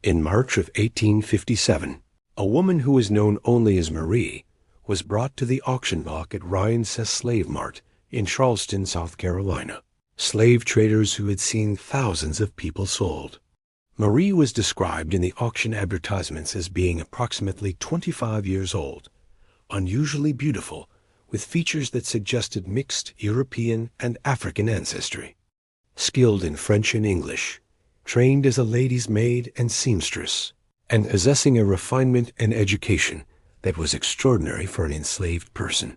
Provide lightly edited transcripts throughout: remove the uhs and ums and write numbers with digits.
In March of 1857, a woman who was known only as Marie was brought to the auction block at Ryan's Slave Mart in Charleston, South Carolina. Slave traders who had seen thousands of people sold. Marie was described in the auction advertisements as being approximately 25 years old, unusually beautiful, with features that suggested mixed European and African ancestry. Skilled in French and English, trained as a lady's maid and seamstress, and possessing a refinement and education that was extraordinary for an enslaved person.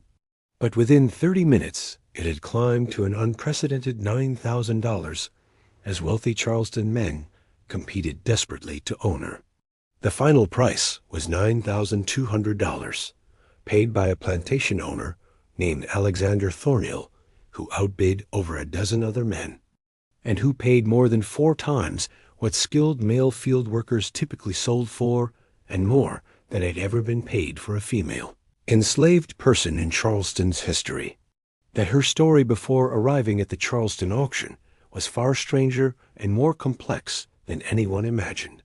But within 30 minutes, it had climbed to an unprecedented $9,000 as wealthy Charleston men competed desperately to own her. The final price was $9,200, paid by a plantation owner named Alexander Thornhill, who outbid over a dozen other men, and who paid more than 4 times what skilled male field workers typically sold for, and more than had ever been paid for a female enslaved person in Charleston's history. That her story before arriving at the Charleston auction was far stranger and more complex than anyone imagined,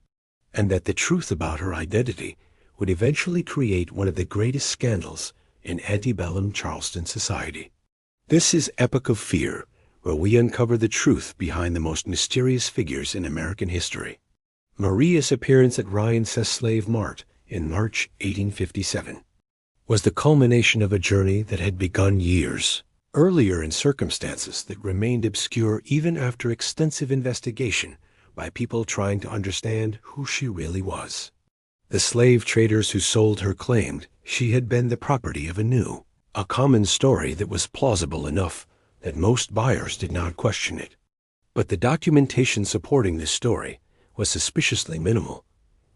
and that the truth about her identity would eventually create one of the greatest scandals in antebellum Charleston society. This is Epoch of Fear, where we uncover the truth behind the most mysterious figures in American history. Maria's appearance at Ryan's Slave Mart in March 1857 was the culmination of a journey that had begun years earlier in circumstances that remained obscure even after extensive investigation by people trying to understand who she really was. The slave traders who sold her claimed she had been the property of a common story that was plausible enough that most buyers did not question it. But the documentation supporting this story was suspiciously minimal.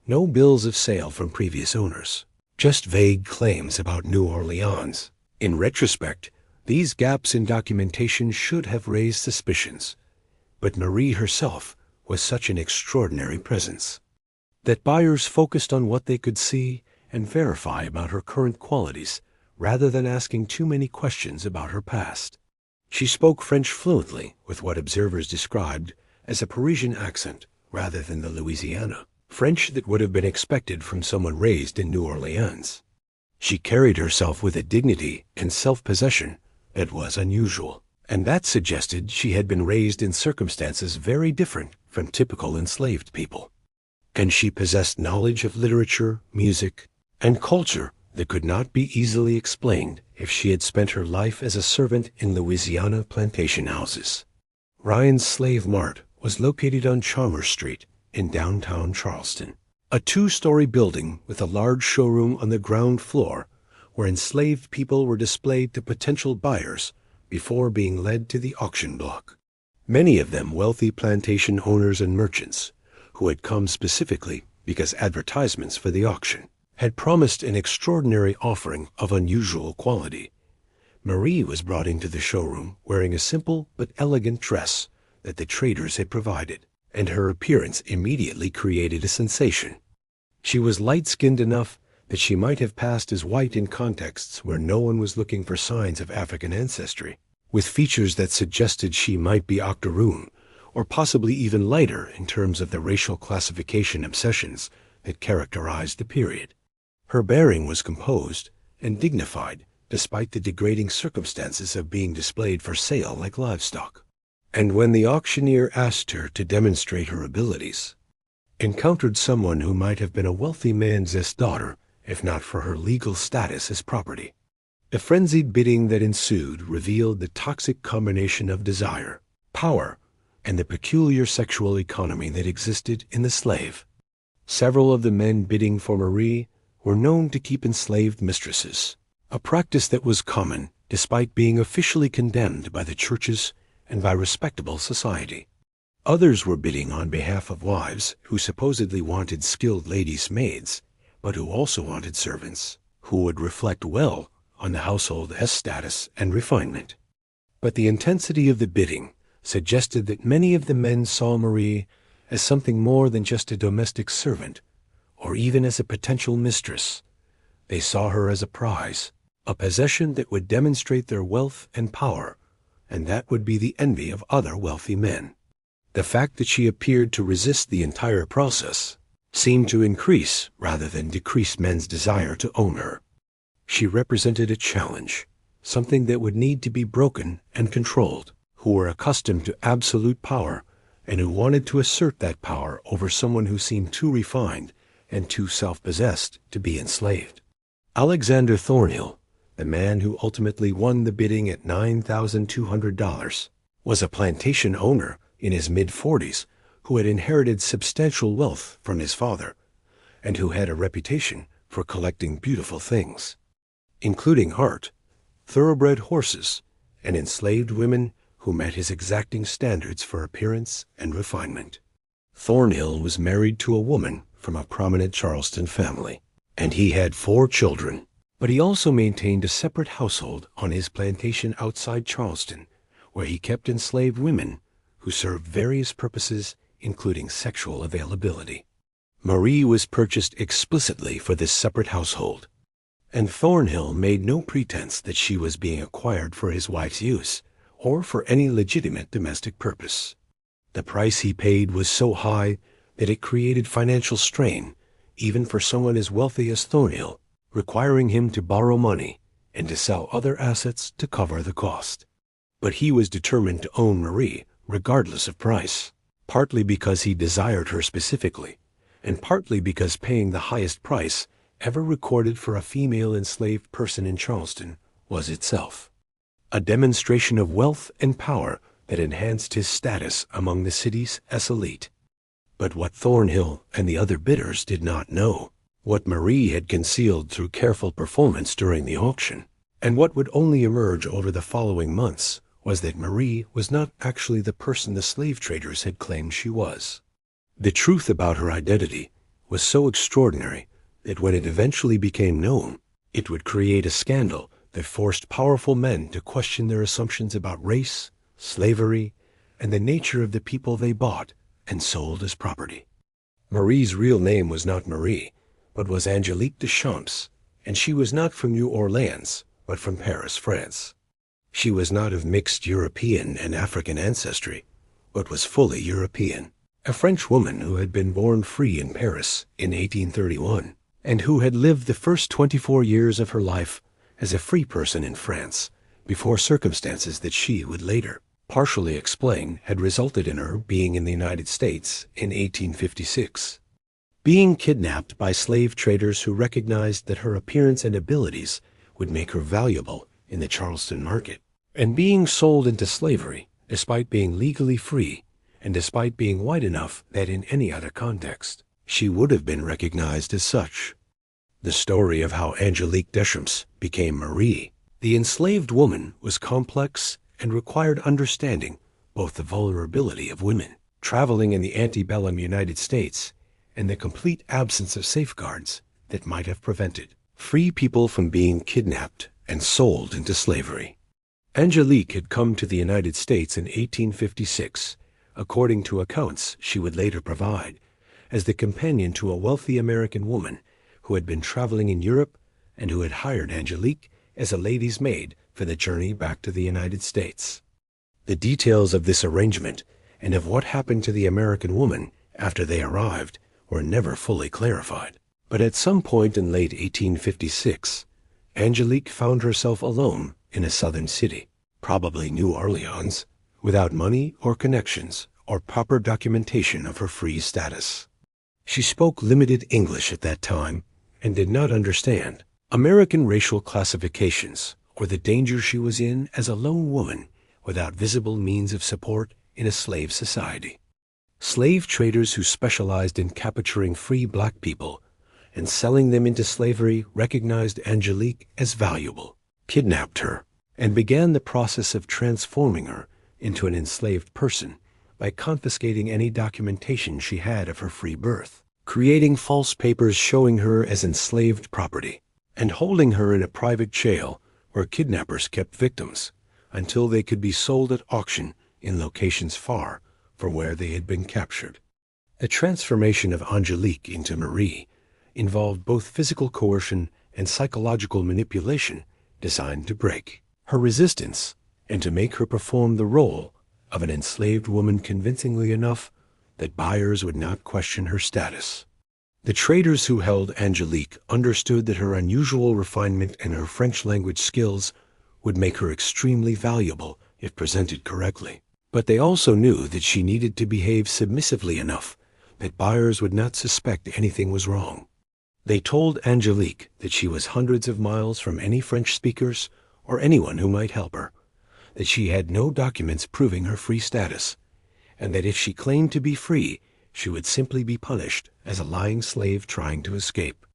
No bills of sale from previous owners, just vague claims about New Orleans. In retrospect, these gaps in documentation should have raised suspicions, but Marie herself was such an extraordinary presence that buyers focused on what they could see and verify about her current qualities rather than asking too many questions about her past. She spoke French fluently with what observers described as a Parisian accent rather than the Louisiana French that would have been expected from someone raised in New Orleans. She carried herself with a dignity and self-possession that was unusual, and that suggested she had been raised in circumstances very different from typical enslaved people. And she possessed knowledge of literature, music, and culture that could not be easily explained if she had spent her life as a servant in Louisiana plantation houses. Ryan's Slave Mart was located on Chalmers Street in downtown Charleston, a 2-story building with a large showroom on the ground floor where enslaved people were displayed to potential buyers before being led to the auction block. Many of them wealthy plantation owners and merchants who had come specifically because advertisements for the auction had promised an extraordinary offering of unusual quality. Marie was brought into the showroom wearing a simple but elegant dress that the traders had provided, and her appearance immediately created a sensation. She was light-skinned enough that she might have passed as white in contexts where no one was looking for signs of African ancestry, with features that suggested she might be octoroon, or possibly even lighter in terms of the racial classification obsessions that characterized the period. Her bearing was composed and dignified despite the degrading circumstances of being displayed for sale like livestock. And when the auctioneer asked her to demonstrate her abilities, encountered someone who might have been a wealthy man's daughter if not for her legal status as property. The frenzied bidding that ensued revealed the toxic combination of desire, power, and the peculiar sexual economy that existed in the slave. Several of the men bidding for Marie were known to keep enslaved mistresses, a practice that was common despite being officially condemned by the churches and by respectable society. Others were bidding on behalf of wives who supposedly wanted skilled ladies' maids, but who also wanted servants who would reflect well on the household status and refinement. But the intensity of the bidding suggested that many of the men saw Marie as something more than just a domestic servant, or even as a potential mistress. They saw her as a prize, a possession that would demonstrate their wealth and power, and that would be the envy of other wealthy men. The fact that she appeared to resist the entire process seemed to increase rather than decrease men's desire to own her. She represented a challenge, something that would need to be broken and controlled, who were accustomed to absolute power and who wanted to assert that power over someone who seemed too refined and too self-possessed to be enslaved. Alexander Thornhill, the man who ultimately won the bidding at $9,200, was a plantation owner in his mid-40s who had inherited substantial wealth from his father and who had a reputation for collecting beautiful things, including art, thoroughbred horses, and enslaved women who met his exacting standards for appearance and refinement. Thornhill was married to a woman from a prominent Charleston family, and he had 4 children. But he also maintained a separate household on his plantation outside Charleston, where he kept enslaved women who served various purposes, including sexual availability. Marie was purchased explicitly for this separate household, and Thornhill made no pretense that she was being acquired for his wife's use or for any legitimate domestic purpose. The price he paid was so high that it created financial strain, even for someone as wealthy as Thornhill, requiring him to borrow money and to sell other assets to cover the cost. But he was determined to own Marie regardless of price, partly because he desired her specifically, and partly because paying the highest price ever recorded for a female enslaved person in Charleston was itself a demonstration of wealth and power that enhanced his status among the city's elite. But what Thornhill and the other bidders did not know, what Marie had concealed through careful performance during the auction, and what would only emerge over the following months, was that Marie was not actually the person the slave traders had claimed she was. The truth about her identity was so extraordinary that when it eventually became known, it would create a scandal that forced powerful men to question their assumptions about race, slavery, and the nature of the people they bought and sold as property. Marie's real name was not Marie, but was Angelique Deschamps, and she was not from New Orleans, but from Paris, France. She was not of mixed European and African ancestry, but was fully European, a French woman who had been born free in Paris in 1831, and who had lived the first 24 years of her life as a free person in France, before circumstances that she would later partially explain had resulted in her being in the United States in 1856. Being kidnapped by slave traders who recognized that her appearance and abilities would make her valuable in the Charleston market, and being sold into slavery despite being legally free and despite being white enough that in any other context she would have been recognized as such. The story of how Angelique Deschamps became Marie, the enslaved woman, was complex and required understanding both the vulnerability of women traveling in the antebellum United States and the complete absence of safeguards that might have prevented free people from being kidnapped and sold into slavery. Angelique had come to the United States in 1856, according to accounts she would later provide, as the companion to a wealthy American woman who had been traveling in Europe and who had hired Angelique as a lady's maid for the journey back to the United States. The details of this arrangement and of what happened to the American woman after they arrived were never fully clarified. But at some point in late 1856, Angelique found herself alone in a southern city, probably New Orleans, without money or connections or proper documentation of her free status. She spoke limited English at that time and did not understand American racial classifications or the danger she was in as a lone woman without visible means of support in a slave society. Slave traders who specialized in capturing free black people and selling them into slavery recognized Angelique as valuable, kidnapped her, and began the process of transforming her into an enslaved person by confiscating any documentation she had of her free birth, creating false papers showing her as enslaved property, and holding her in a private jail where kidnappers kept victims until they could be sold at auction in locations far from where they had been captured. The transformation of Angelique into Marie involved both physical coercion and psychological manipulation designed to break her resistance and to make her perform the role of an enslaved woman convincingly enough that buyers would not question her status. The traders who held Angelique understood that her unusual refinement and her French language skills would make her extremely valuable if presented correctly. But they also knew that she needed to behave submissively enough that buyers would not suspect anything was wrong. They told Angelique that she was hundreds of miles from any French speakers or anyone who might help her, that she had no documents proving her free status, and that if she claimed to be free, she would simply be punished as a lying slave trying to escape.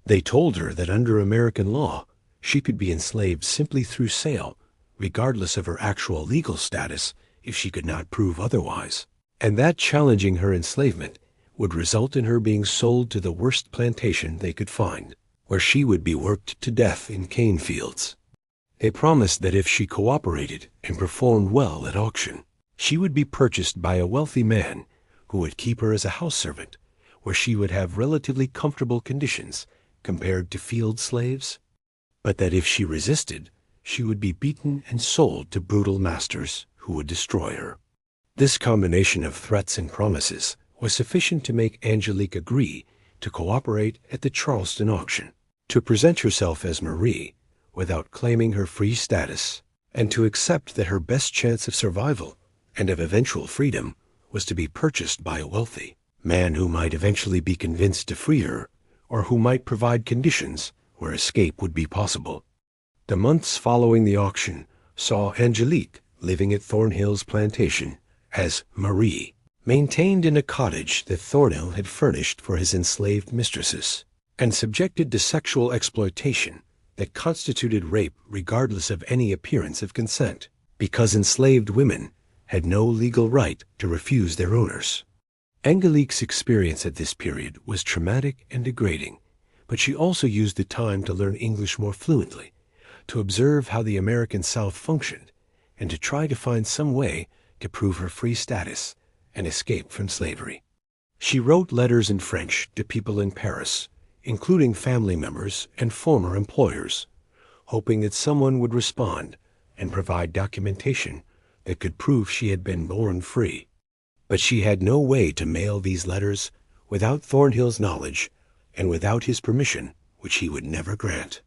They told her that under American law, she could be enslaved simply through sale, regardless of her actual legal status if she could not prove otherwise, and that challenging her enslavement would result in her being sold to the worst plantation they could find, where she would be worked to death in cane fields. They promised that if she cooperated and performed well at auction, she would be purchased by a wealthy man who would keep her as a house servant, where she would have relatively comfortable conditions compared to field slaves, but that if she resisted, she would be beaten and sold to brutal masters who would destroy her. This combination of threats and promises was sufficient to make Angelique agree to cooperate at the Charleston auction, to present herself as Marie without claiming her free status, and to accept that her best chance of survival and of eventual freedom was to be purchased by a wealthy man who might eventually be convinced to free her, or who might provide conditions where escape would be possible. The months following the auction saw Angelique living at Thornhill's plantation as Marie, maintained in a cottage that Thornhill had furnished for his enslaved mistresses, and subjected to sexual exploitation that constituted rape regardless of any appearance of consent, because enslaved women had no legal right to refuse their owners. Angelique's experience at this period was traumatic and degrading, but she also used the time to learn English more fluently, to observe how the American South functioned, and to try to find some way to prove her free status and escape from slavery. She wrote letters in French to people in Paris, including family members and former employers, hoping that someone would respond and provide documentation that could prove she had been born free. But she had no way to mail these letters without Thornhill's knowledge and without his permission, which he would never grant.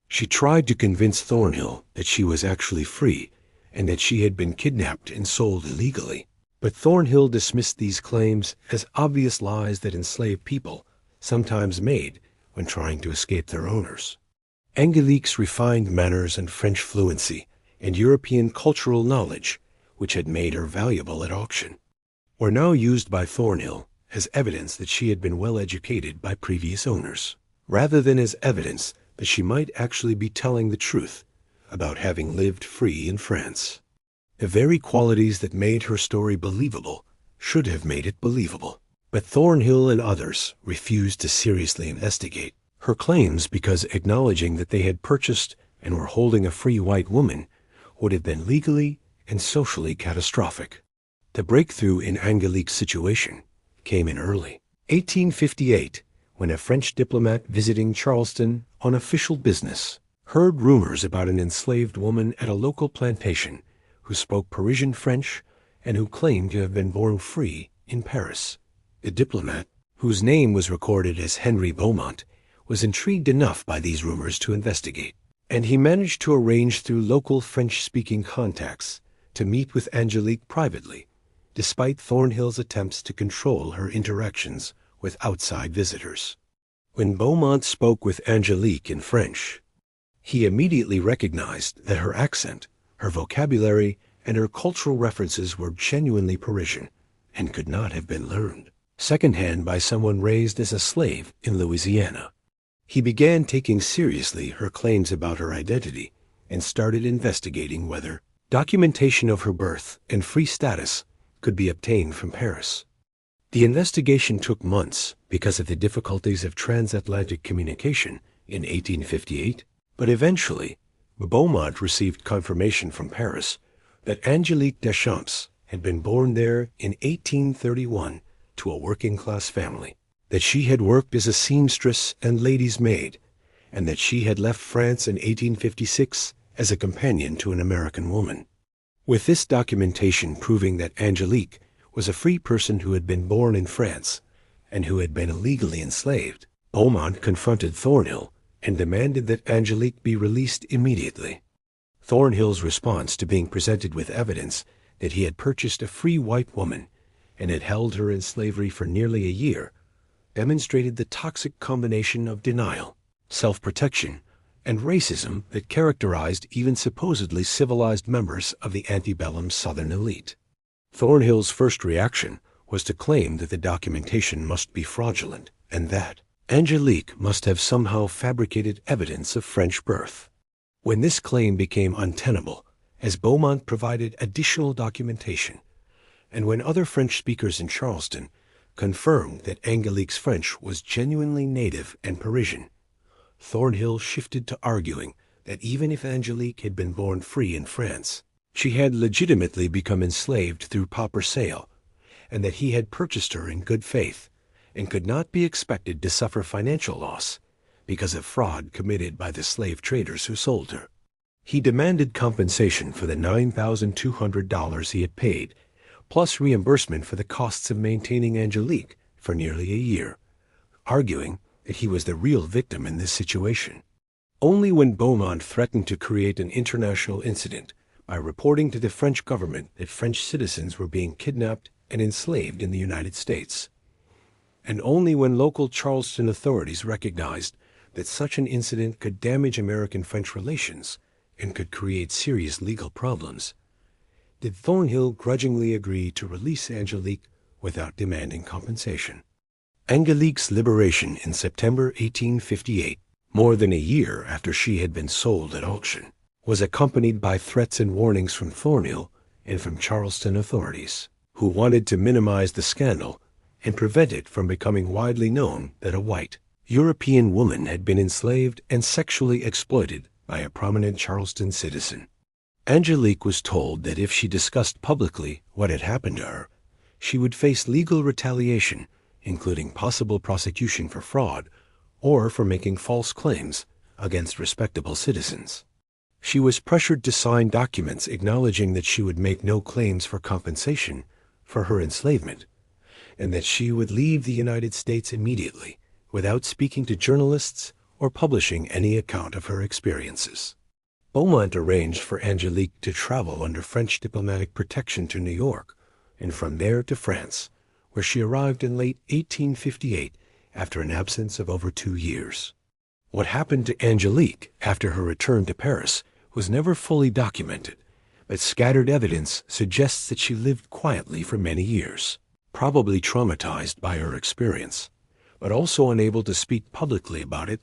She tried to convince Thornhill that she was actually free and that she had been kidnapped and sold illegally. But Thornhill dismissed these claims as obvious lies that enslaved people sometimes made when trying to escape their owners. Angelique's refined manners and French fluency and European cultural knowledge, which had made her valuable at auction, were now used by Thornhill as evidence that she had been well educated by previous owners, rather than as evidence that she might actually be telling the truth about having lived free in France. The very qualities that made her story believable should have made it believable. But Thornhill and others refused to seriously investigate her claims because acknowledging that they had purchased and were holding a free white woman would have been legally and socially catastrophic. The breakthrough in Angelique's situation came in early 1858, when a French diplomat visiting Charleston on official business heard rumors about an enslaved woman at a local plantation who spoke Parisian French and who claimed to have been born free in Paris. The diplomat, whose name was recorded as Henry Beaumont, was intrigued enough by these rumors to investigate, and he managed to arrange through local French-speaking contacts to meet with Angelique privately, despite Thornhill's attempts to control her interactions with outside visitors. When Beaumont spoke with Angelique in French, he immediately recognized that her accent, her vocabulary, and her cultural references were genuinely Parisian and could not have been learned secondhand by someone raised as a slave in Louisiana. He began taking seriously her claims about her identity and started investigating whether documentation of her birth and free status could be obtained from Paris. The investigation took months because of the difficulties of transatlantic communication in 1858, but eventually Beaumont received confirmation from Paris that Angelique Deschamps had been born there in 1831 to a working-class family, that she had worked as a seamstress and lady's maid, and that she had left France in 1856 as a companion to an American woman. With this documentation proving that Angelique was a free person who had been born in France, and who had been illegally enslaved. Beaumont confronted Thornhill and demanded that Angelique be released immediately. Thornhill's response to being presented with evidence that he had purchased a free white woman and had held her in slavery for nearly a year demonstrated the toxic combination of denial, self-protection, and racism that characterized even supposedly civilized members of the antebellum Southern elite. Thornhill's first reaction was to claim that the documentation must be fraudulent and that Angelique must have somehow fabricated evidence of French birth. When this claim became untenable, as Beaumont provided additional documentation, and when other French speakers in Charleston confirmed that Angelique's French was genuinely native and Parisian, Thornhill shifted to arguing that even if Angelique had been born free in France, she had legitimately become enslaved through pauper sale, and that he had purchased her in good faith and could not be expected to suffer financial loss because of fraud committed by the slave traders who sold her. He demanded compensation for the $9,200 he had paid, plus reimbursement for the costs of maintaining Angelique for nearly a year, arguing that he was the real victim in this situation. Only when Beaumont threatened to create an international incident by reporting to the French government that French citizens were being kidnapped and enslaved in the United States, and only when local Charleston authorities recognized that such an incident could damage American-French relations and could create serious legal problems, did Thornhill grudgingly agree to release Angelique without demanding compensation. Angelique's liberation in September 1858, more than a year after she had been sold at auction, was accompanied by threats and warnings from Thornhill and from Charleston authorities, who wanted to minimize the scandal and prevent it from becoming widely known that a white European woman had been enslaved and sexually exploited by a prominent Charleston citizen. Angelique was told that if she discussed publicly what had happened to her, she would face legal retaliation, including possible prosecution for fraud or for making false claims against respectable citizens. She was pressured to sign documents acknowledging that she would make no claims for compensation for her enslavement, and that she would leave the United States immediately without speaking to journalists or publishing any account of her experiences. Beaumont arranged for Angelique to travel under French diplomatic protection to New York, and from there to France, where she arrived in late 1858 after an absence of over 2 years. What happened to Angelique after her return to Paris was never fully documented, but scattered evidence suggests that she lived quietly for many years, probably traumatized by her experience, but also unable to speak publicly about it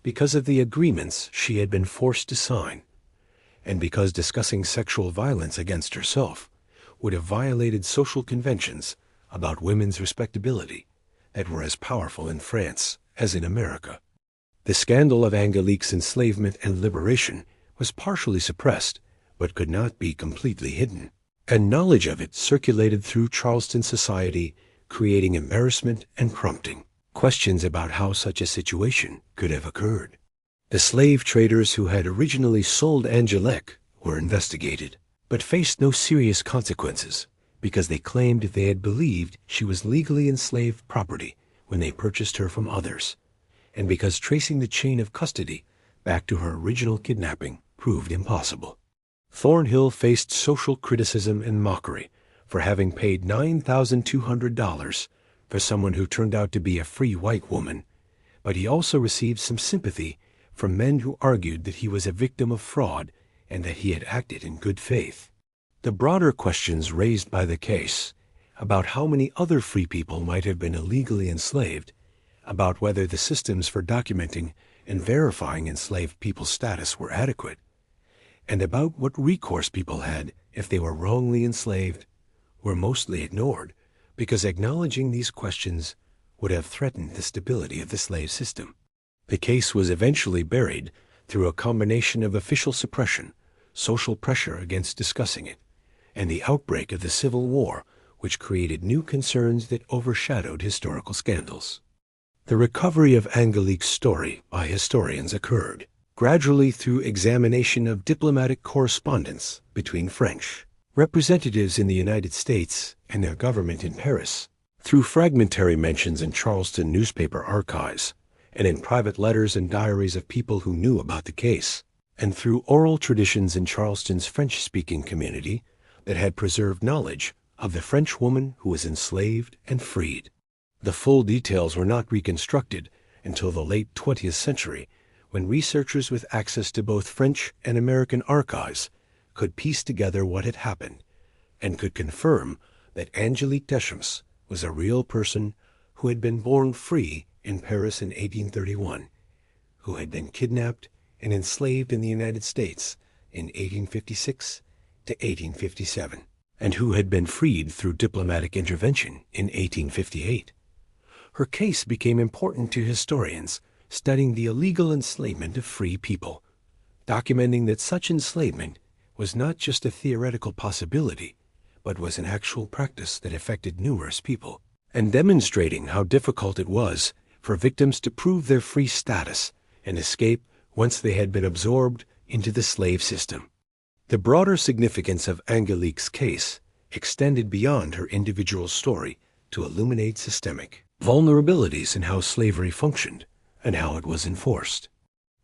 because of the agreements she had been forced to sign, and because discussing sexual violence against herself would have violated social conventions about women's respectability that were as powerful in France as in America. The scandal of Angelique's enslavement and liberation was partially suppressed, but could not be completely hidden, and knowledge of it circulated through Charleston society, creating embarrassment and prompting questions about how such a situation could have occurred. The slave traders who had originally sold Angelique were investigated, but faced no serious consequences because they claimed they had believed she was legally enslaved property when they purchased her from others, and because tracing the chain of custody back to her original kidnapping proved impossible. Thornhill faced social criticism and mockery for having paid $9,200 for someone who turned out to be a free white woman, but he also received some sympathy from men who argued that he was a victim of fraud and that he had acted in good faith. The broader questions raised by the case about how many other free people might have been illegally enslaved, about whether the systems for documenting and verifying enslaved people's status were adequate, and about what recourse people had if they were wrongly enslaved, were mostly ignored because acknowledging these questions would have threatened the stability of the slave system. The case was eventually buried through a combination of official suppression, social pressure against discussing it, and the outbreak of the Civil War, which created new concerns that overshadowed historical scandals. The recovery of Angelique's story by historians occurred gradually through examination of diplomatic correspondence between French representatives in the United States and their government in Paris, Through fragmentary mentions in Charleston newspaper archives, and in private letters and diaries of people who knew about the case, and through oral traditions in Charleston's French-speaking community that had preserved knowledge of the French woman who was enslaved and freed. The full details were not reconstructed until the late 20th century, when researchers with access to both French and American archives could piece together what had happened and could confirm that Angelique Deschamps was a real person who had been born free in Paris in 1831, who had been kidnapped and enslaved in the United States in 1856 to 1857, and who had been freed through diplomatic intervention in 1858. Her case became important to historians studying the illegal enslavement of free people, documenting that such enslavement was not just a theoretical possibility, but was an actual practice that affected numerous people, and demonstrating how difficult it was for victims to prove their free status and escape once they had been absorbed into the slave system. The broader significance of Angelique's case extended beyond her individual story to illuminate systemic vulnerabilities in how slavery functioned and how it was enforced.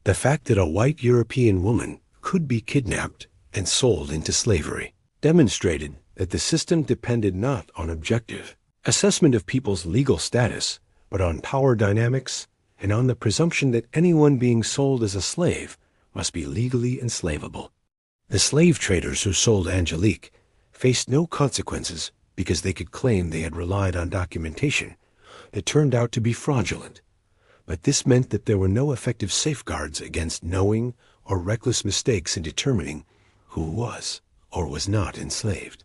The fact that a white European woman could be kidnapped and sold into slavery demonstrated that the system depended not on objective assessment of people's legal status, but on power dynamics and on the presumption that anyone being sold as a slave must be legally enslavable. The slave traders who sold Angelique faced no consequences because they could claim they had relied on documentation that turned out to be fraudulent. But this meant that there were no effective safeguards against knowing or reckless mistakes in determining who was or was not enslaved.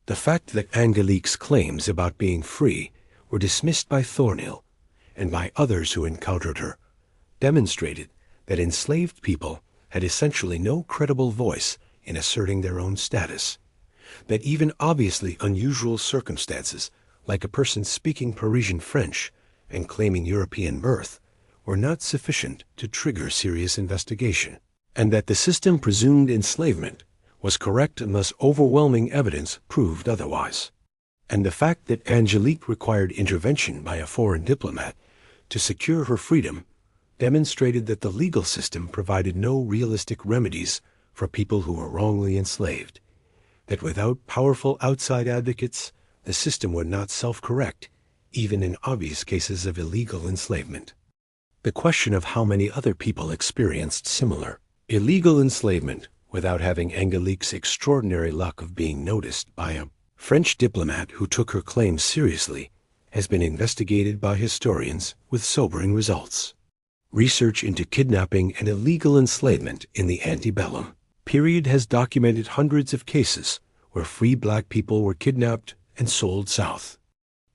The fact that Angelique's claims about being free were dismissed by Thornhill and by others who encountered her demonstrated that enslaved people had essentially no credible voice in asserting their own status, that even obviously unusual circumstances, like a person speaking Parisian French and claiming European birth, were not sufficient to trigger serious investigation, and that the system presumed enslavement was correct unless overwhelming evidence proved otherwise. And the fact that Angelique required intervention by a foreign diplomat to secure her freedom demonstrated that the legal system provided no realistic remedies for people who were wrongly enslaved, that without powerful outside advocates, the system would not self-correct, even in obvious cases of illegal enslavement. The question of how many other people experienced similar illegal enslavement without having Angelique's extraordinary luck of being noticed by a French diplomat who took her claims seriously has been investigated by historians with sobering results. Research into kidnapping and illegal enslavement in the antebellum period has documented hundreds of cases where free black people were kidnapped and sold south.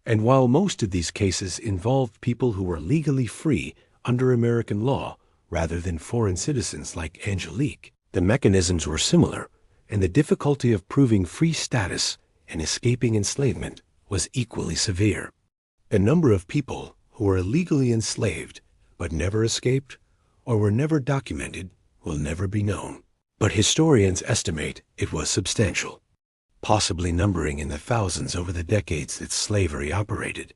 And while most of these cases involved people who were legally free under American law rather than foreign citizens like Angelique, the mechanisms were similar, and the difficulty of proving free status and escaping enslavement was equally severe. The number of people who were illegally enslaved but never escaped or were never documented will never be known. But historians estimate it was substantial, possibly numbering in the thousands over the decades that slavery operated.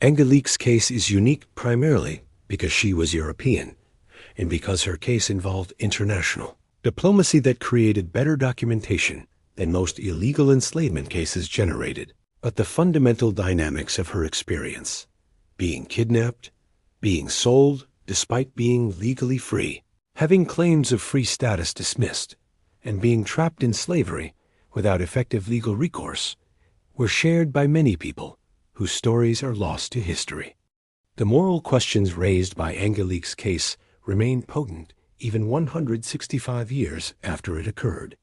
Angelique's case is unique primarily because she was European, and because her case involved international diplomacy that created better documentation than most illegal enslavement cases generated. But the fundamental dynamics of her experience, being kidnapped, being sold despite being legally free, having claims of free status dismissed, and being trapped in slavery without effective legal recourse, were shared by many people whose stories are lost to history. The moral questions raised by Angelique's case remain potent even 165 years after it occurred.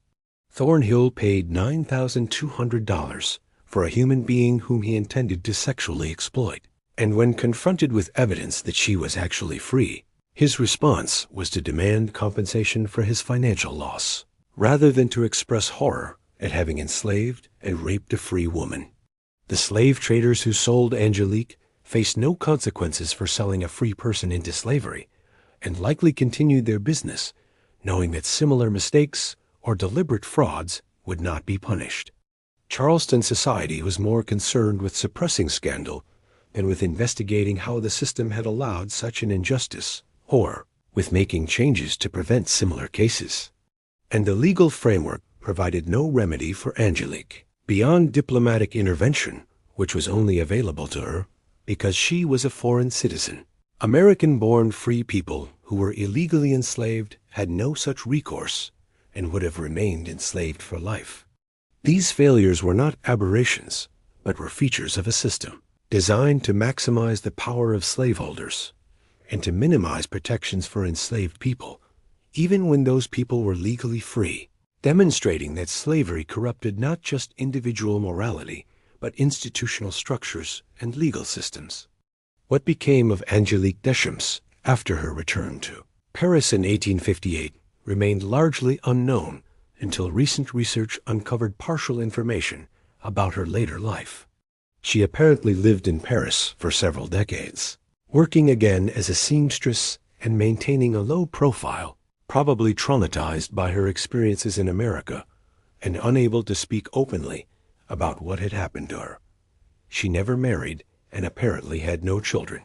Thornhill paid $9,200 for a human being whom he intended to sexually exploit, and when confronted with evidence that she was actually free, his response was to demand compensation for his financial loss, rather than to express horror at having enslaved and raped a free woman. The slave traders who sold Angelique faced no consequences for selling a free person into slavery, and likely continued their business, knowing that similar mistakes or deliberate frauds would not be punished. Charleston society was more concerned with suppressing scandal and with investigating how the system had allowed such an injustice, or with making changes to prevent similar cases. And the legal framework provided no remedy for Angelique, beyond diplomatic intervention, which was only available to her because she was a foreign citizen. American-born free people who were illegally enslaved had no such recourse and would have remained enslaved for life. These failures were not aberrations, but were features of a system designed to maximize the power of slaveholders and to minimize protections for enslaved people, even when those people were legally free, demonstrating that slavery corrupted not just individual morality, but institutional structures and legal systems. What became of Angelique Deschamps after her return to Paris in 1858 remained largely unknown until recent research uncovered partial information about her later life. She apparently lived in Paris for several decades, working again as a seamstress and maintaining a low profile, probably traumatized by her experiences in America and unable to speak openly about what had happened to her. She never married and apparently had no children.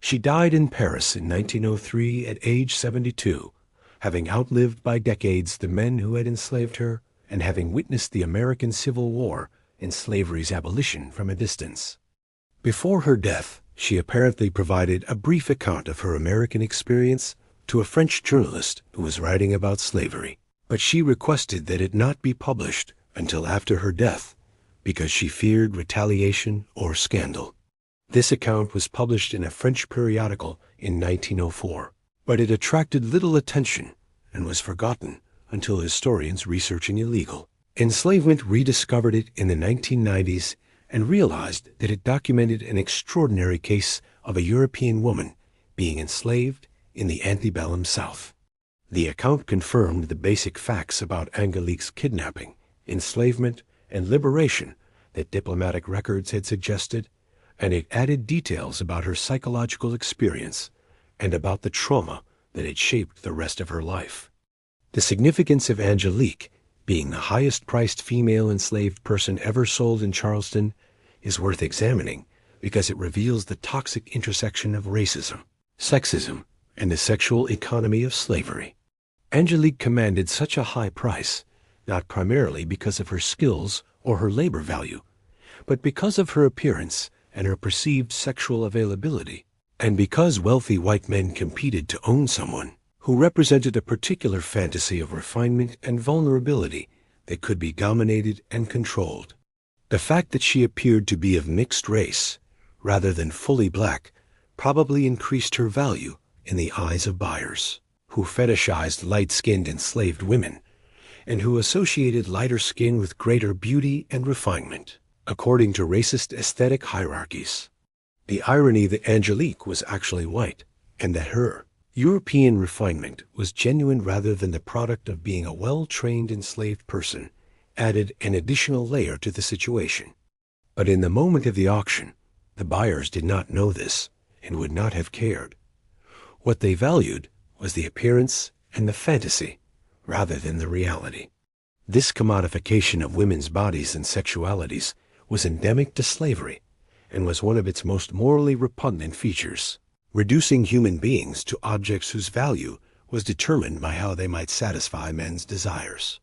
She died in Paris in 1903 at age 72, having outlived by decades the men who had enslaved her and having witnessed the American Civil War and slavery's abolition from a distance. Before her death, she apparently provided a brief account of her American experience to a French journalist who was writing about slavery, but she requested that it not be published until after her death because she feared retaliation or scandal. This account was published in a French periodical in 1904, but it attracted little attention and was forgotten until historians researching illegal enslavement rediscovered it in the 1990s and realized that it documented an extraordinary case of a European woman being enslaved in the antebellum South. The account confirmed the basic facts about Angelique's kidnapping, enslavement, and liberation that diplomatic records had suggested, and it added details about her psychological experience and about the trauma that had shaped the rest of her life. The significance of Angelique, being the highest-priced female enslaved person ever sold in Charleston, is worth examining because it reveals the toxic intersection of racism, sexism, and the sexual economy of slavery. Angelique commanded such a high price, not primarily because of her skills or her labor value, but because of her appearance and her perceived sexual availability, and because wealthy white men competed to own someone who represented a particular fantasy of refinement and vulnerability that could be dominated and controlled. The fact that she appeared to be of mixed race, rather than fully black, probably increased her value in the eyes of buyers, who fetishized light-skinned enslaved women, and who associated lighter skin with greater beauty and refinement, according to racist aesthetic hierarchies. The irony that Angelique was actually white, and that her European refinement was genuine rather than the product of being a well-trained enslaved person, added an additional layer to the situation. But in the moment of the auction, the buyers did not know this and would not have cared. What they valued was the appearance and the fantasy rather than the reality. This commodification of women's bodies and sexualities was endemic to slavery and was one of its most morally repugnant features, reducing human beings to objects whose value was determined by how they might satisfy men's desires.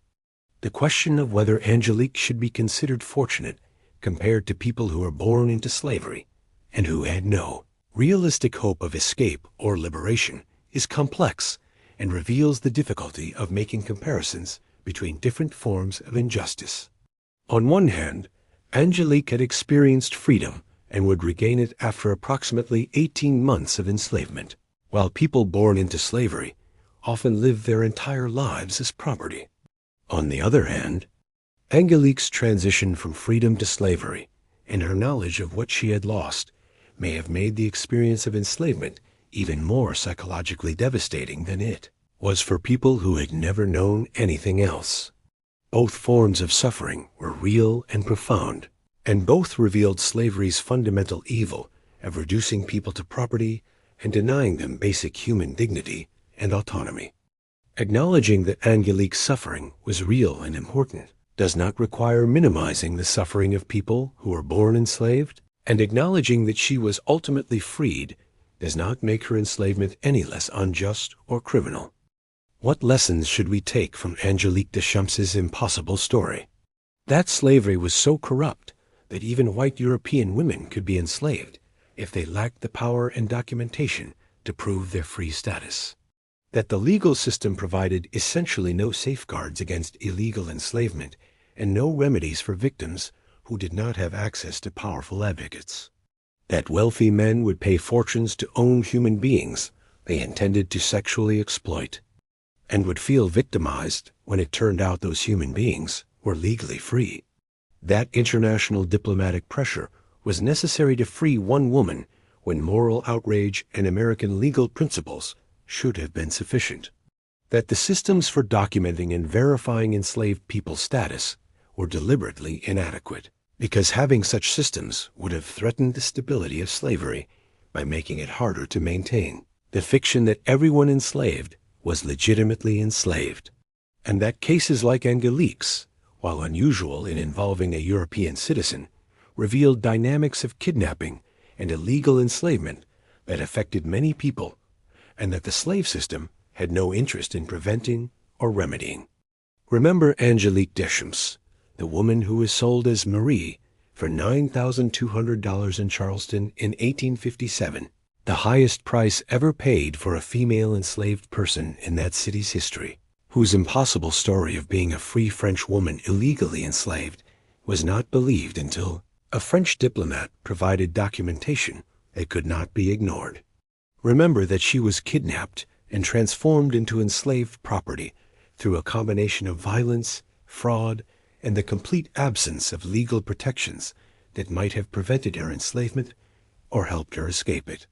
The question of whether Angelique should be considered fortunate compared to people who were born into slavery and who had no realistic hope of escape or liberation is complex and reveals the difficulty of making comparisons between different forms of injustice. On one hand, Angelique had experienced freedom and would regain it after approximately 18 months of enslavement, while people born into slavery often live their entire lives as property. On the other hand, Angelique's transition from freedom to slavery and her knowledge of what she had lost may have made the experience of enslavement even more psychologically devastating than it was for people who had never known anything else. Both forms of suffering were real and profound, and both revealed slavery's fundamental evil of reducing people to property and denying them basic human dignity and autonomy. Acknowledging that Angelique's suffering was real and important does not require minimizing the suffering of people who were born enslaved And acknowledging that she was ultimately freed does not make her enslavement any less unjust or criminal. What lessons should we take from Angelique Deschamps's impossible story? That slavery was so corrupt that even white European women could be enslaved if they lacked the power and documentation to prove their free status. That the legal system provided essentially no safeguards against illegal enslavement and no remedies for victims who did not have access to powerful advocates. That wealthy men would pay fortunes to own human beings they intended to sexually exploit, and would feel victimized when it turned out those human beings were legally free. That international diplomatic pressure was necessary to free one woman when moral outrage and American legal principles should have been sufficient. That the systems for documenting and verifying enslaved people's status were deliberately inadequate, because having such systems would have threatened the stability of slavery by making it harder to maintain. The fiction that everyone enslaved was legitimately enslaved, and that cases like Angelique's, while unusual in involving a European citizen, revealed dynamics of kidnapping and illegal enslavement that affected many people, and that the slave system had no interest in preventing or remedying. Remember Angelique Deschamps, the woman who was sold as Marie for $9,200 in Charleston in 1857, the highest price ever paid for a female enslaved person in that city's history, whose impossible story of being a free French woman illegally enslaved was not believed until a French diplomat provided documentation that could not be ignored. Remember that she was kidnapped and transformed into enslaved property through a combination of violence, fraud, and the complete absence of legal protections that might have prevented her enslavement or helped her escape it.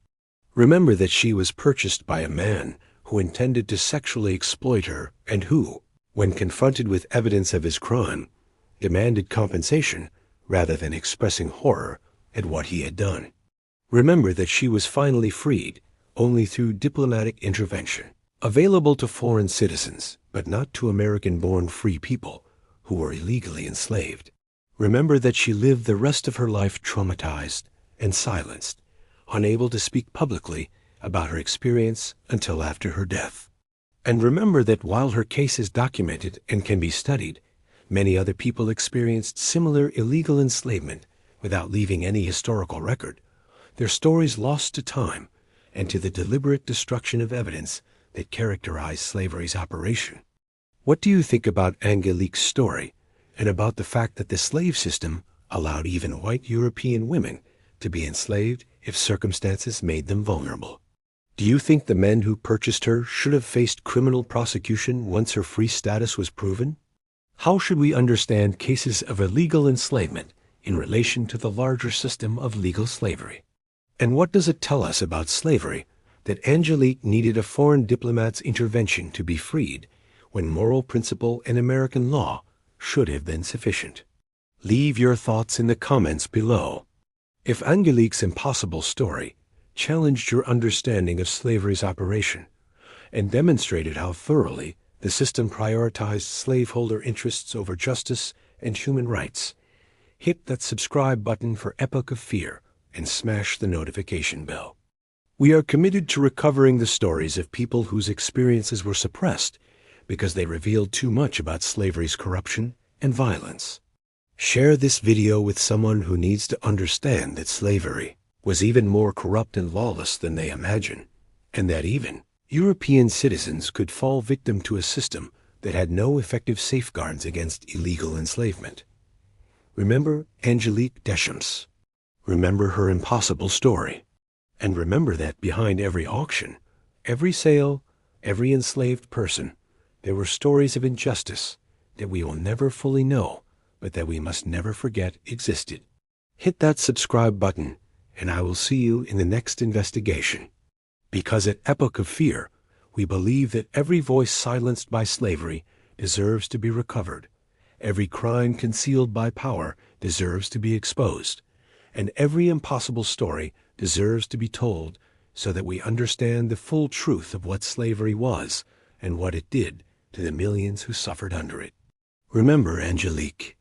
Remember that she was purchased by a man who intended to sexually exploit her and who, when confronted with evidence of his crime, demanded compensation rather than expressing horror at what he had done. Remember that she was finally freed only through diplomatic intervention, available to foreign citizens, but not to American-born free people who were illegally enslaved. Remember that she lived the rest of her life traumatized and silenced, unable to speak publicly about her experience until after her death. And remember that while her case is documented and can be studied, many other people experienced similar illegal enslavement without leaving any historical record, their stories lost to time and to the deliberate destruction of evidence that characterized slavery's operation. What do you think about Angelique's story and about the fact that the slave system allowed even white European women to be enslaved if circumstances made them vulnerable? Do you think the men who purchased her should have faced criminal prosecution once her free status was proven? How should we understand cases of illegal enslavement in relation to the larger system of legal slavery? And what does it tell us about slavery that Angelique needed a foreign diplomat's intervention to be freed when moral principle and American law should have been sufficient? Leave your thoughts in the comments below. If Angelique's impossible story challenged your understanding of slavery's operation and demonstrated how thoroughly the system prioritized slaveholder interests over justice and human rights, hit that subscribe button for Epoch of Fear and smash the notification bell. We are committed to recovering the stories of people whose experiences were suppressed because they revealed too much about slavery's corruption and violence. Share this video with someone who needs to understand that slavery was even more corrupt and lawless than they imagine, and that even European citizens could fall victim to a system that had no effective safeguards against illegal enslavement. Remember Angelique Deschamps. Remember her impossible story. And remember that behind every auction, every sale, every enslaved person, there were stories of injustice that we will never fully know, but that we must never forget existed. Hit that subscribe button, and I will see you in the next investigation. Because at Epoch of Fear, we believe that every voice silenced by slavery deserves to be recovered, every crime concealed by power deserves to be exposed, and every impossible story deserves to be told so that we understand the full truth of what slavery was and what it did to the millions who suffered under it. Remember Angelique.